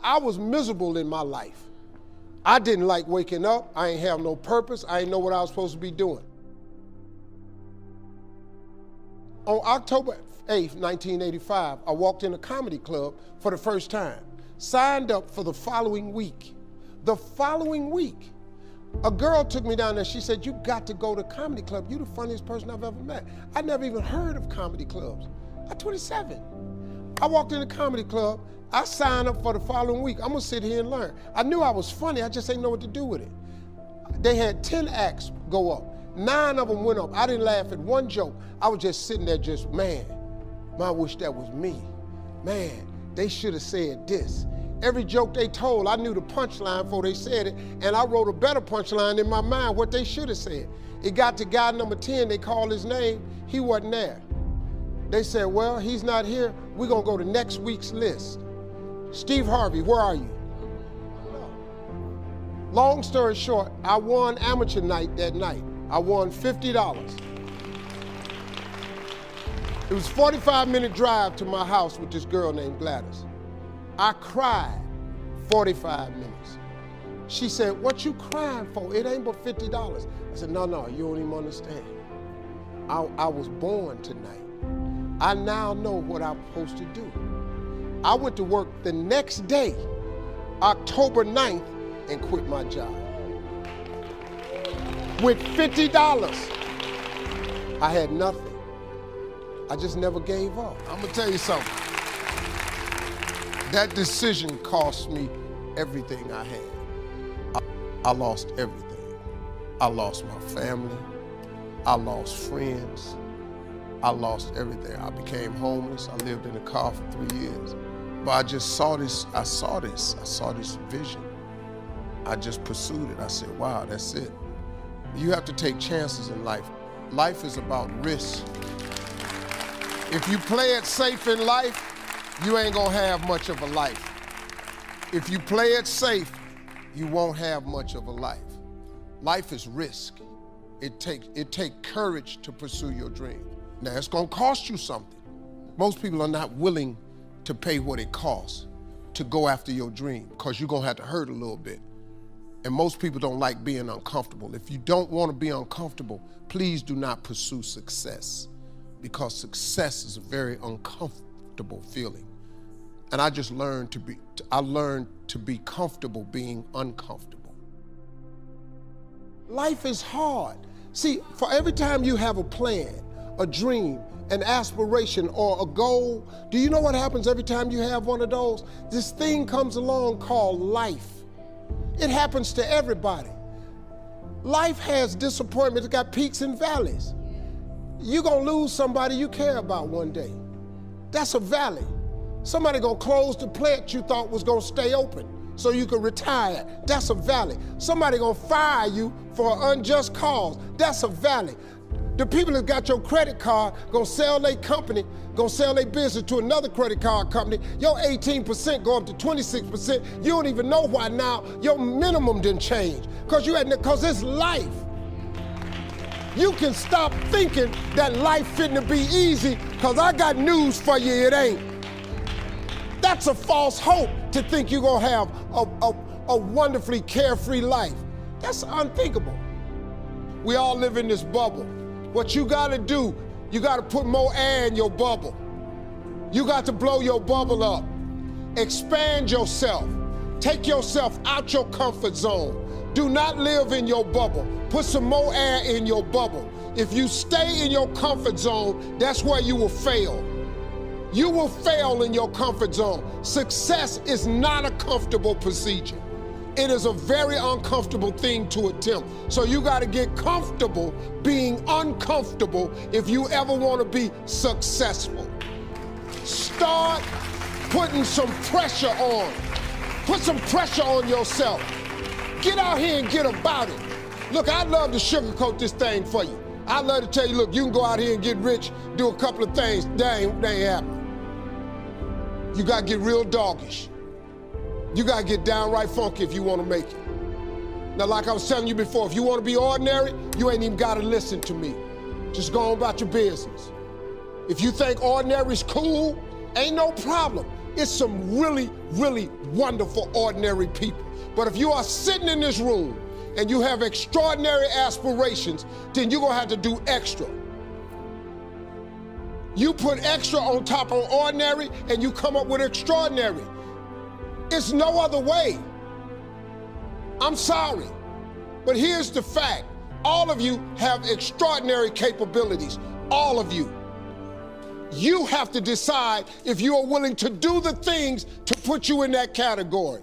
I was miserable in my life. I didn't like waking up. I ain't have no purpose. I ain't know what I was supposed to be doing. On October 8th, 1985, I walked in a comedy club for the first time. Signed up for the following week. The following week, a girl took me down there. She said, "You got to go to comedy club. You're the funniest person I've ever met." I never even heard of comedy clubs. I'm 27. I walked in the comedy club. I signed up for the following week. I'm gonna sit here and learn. I knew I was funny. I just didn't know what to do with it. They had 10 acts go up. 9 of them went up. I didn't laugh at one joke. I was just sitting there just, man, I wish that was me. Man, they should have said this. Every joke they told, I knew the punchline before they said it, and I wrote a better punchline in my mind, what they should have said. It got to guy number 10, they called his name, he wasn't there. They said, well, he's not here, we're gonna go to next week's list. Steve Harvey, where are you? Long story short, I won amateur night that night. I won $50. It was a 45-minute drive to my house with this girl named Gladys. I cried 45 minutes. She said, "What you crying for? It ain't but $50. I said, no, you don't even understand. I was born tonight. I now know what I'm supposed to do. I went to work the next day, October 9th, and quit my job. With $50, I had nothing. I just never gave up. I'm gonna tell you something. That decision cost me everything I had. I lost everything. I lost my family. I lost friends. I lost everything. I became homeless. I lived in a car for 3 years. But I just saw this, I saw this vision. I just pursued it. I said, wow, that's it. You have to take chances in life. Life is about risk. If you play it safe in life, you ain't gonna have much of a life. If you play it safe, you won't have much of a life. Life is risk. It takes courage to pursue your dream. Now, it's gonna cost you something. Most people are not willing to pay what it costs to go after your dream, because you're gonna have to hurt a little bit. And most people don't like being uncomfortable. If you don't wanna be uncomfortable, please do not pursue success, because success is a very uncomfortable feeling. And I just learned to be comfortable being uncomfortable. Life is hard. See, for every time you have a plan, a dream, an aspiration, or a goal, do you know what happens every time you have one of those? This thing comes along called life. It happens to everybody. Life has disappointments, it's got peaks and valleys. You're gonna lose somebody you care about one day. That's a valley. Somebody gonna close the plant you thought was gonna stay open so you could retire. That's a valley. Somebody gonna fire you for an unjust cause. That's a valley. The people that got your credit card gonna sell their company, gonna sell their business to another credit card company. Your 18% go up to 26%. You don't even know why now your minimum didn't change. Cause it's life. You can stop thinking that life fitting be easy, cause I got news for you, it ain't. That's a false hope to think you're gonna have a wonderfully carefree life. That's unthinkable. We all live in this bubble. What you gotta do, you gotta put more air in your bubble. You got to blow your bubble up. Expand yourself. Take yourself out your comfort zone. Do not live in your bubble. Put some more air in your bubble. If you stay in your comfort zone, that's where you will fail. You will fail in your comfort zone. Success is not a comfortable procedure. It is a very uncomfortable thing to attempt. So you gotta get comfortable being uncomfortable if you ever wanna be successful. Start putting some pressure on. Put some pressure on yourself. Get out here and get about it. Look, I'd love to sugarcoat this thing for you. I'd love to tell you, look, you can go out here and get rich, do a couple of things. That ain't happening. You gotta get real doggish. You gotta get downright funky if you wanna make it. Now, like I was telling you before, if you wanna be ordinary, you ain't even gotta listen to me. Just go on about your business. If you think ordinary's cool, ain't no problem. It's some really, really wonderful, ordinary people. But if you are sitting in this room and you have extraordinary aspirations, then you're gonna have to do extra. You put extra on top of ordinary and you come up with extraordinary. It's no other way. I'm sorry, but here's the fact. All of you have extraordinary capabilities, all of you. You have to decide if you are willing to do the things to put you in that category.